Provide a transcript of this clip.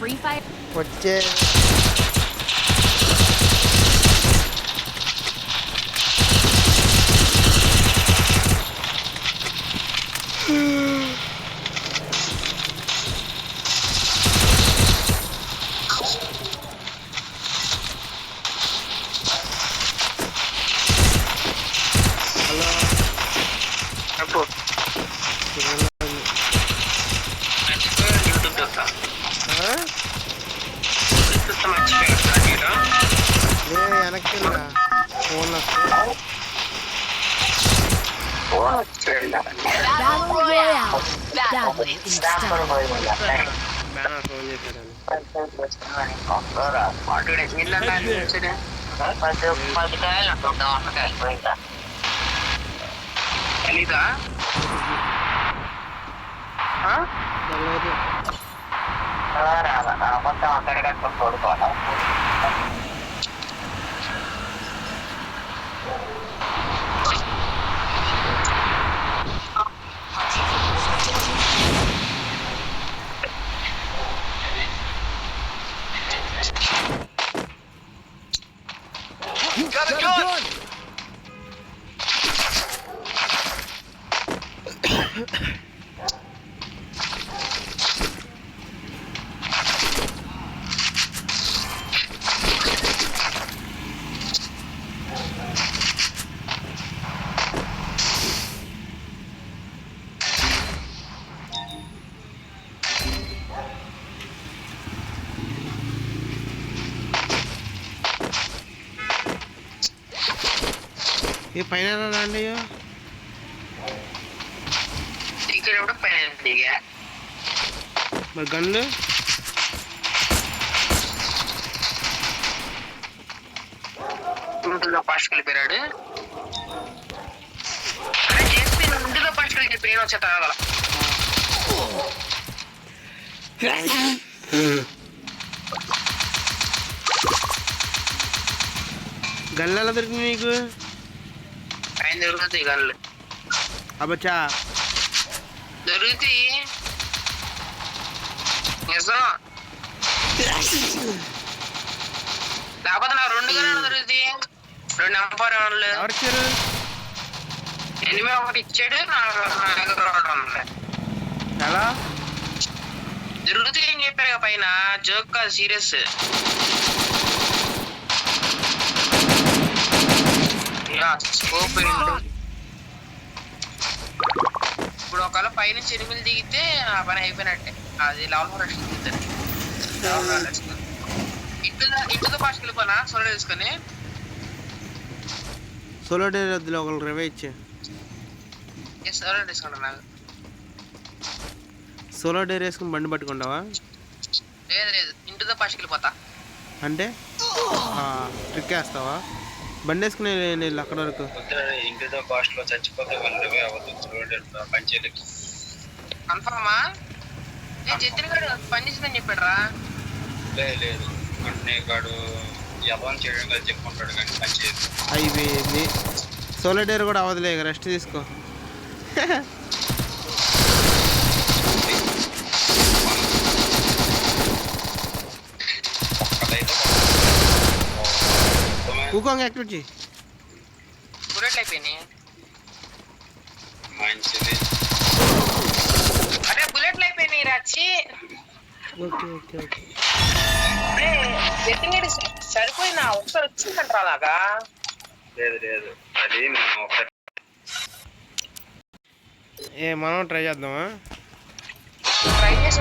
Free Fire. వచ్చే ये పైన రండి ఇక్కడ కూడా పైన దిగా మరి గన్లు ఇందులో పాస్ట్కి వెళ్ళిపోయాడు చేసి ఇందులో పాస్ట్కి వెళ్ళిపోయి వచ్చే తాగల గన్లు ఎలా దొరికింది నీకు ఆయన దొరుకుతాయి గన్లు అబ్బచ్చా దొరుకుతాయి నిజం లేకపోతే నాకు 2 గన్లు దొరుకుతాయి 2 నెంబర్ ఎవరు ఇచ్చారు ఎనిమిది ఒకటి ఇచ్చాడు నాకు ఎలా దొరుకుతాయి అని చెప్పారు పైన జోక్ కాదు సీరియస్ స్కోప్ ఇప్పుడు ఒకవేళ పైన చెరువులు దిగితే ఆ పని అయిపోయినట్టే అది లెవెల్ 4 దిగుతారు ఇంటితో పాస్ట్కి వెళ్ళిపోనా సోలో తీసుకొని సోలో డే వద్దులో ఒకళ్ళు రివే ఇచ్చే సోలో తీసుకుంటా నాకు సోలో డే వేసుకుని బండి పట్టుకుంటావా లేదు ఇంటితో పాస్ట్కి వెళ్ళిపోతా అంటే ట్రిక్ వేస్తావా బండి వేసుకుని నేను అక్కడ వరకు ఇంటితో పాస్ట్లో చచ్చిపోతే కన్ఫర్మా నేను జతిన్ గారు పని చేసిందని చెప్పాడు రా లేదు అంటే గాడు ఎవరు చేయడం కదా చెప్పుకుంటాడు కానీ పని చేయదు అయిపోయింది సోలో డేర్ కూడా అవ్వదులే రెస్ట్ తీసుకో ఊకోంగా యాక్టివేట్ చేయి బుల్లెట్లు అయిపోయినాయి మంచిది అరే బుల్లెట్లు అయిపోయినాయి రాచి ఓకే ఓకే ఓకే జతిన్ గారు సరిపోయినా ఒకసారి వచ్చిందంటారా అలాగా లేదు అది మేము మనం ట్రై చేద్దామా ట్రై చేసి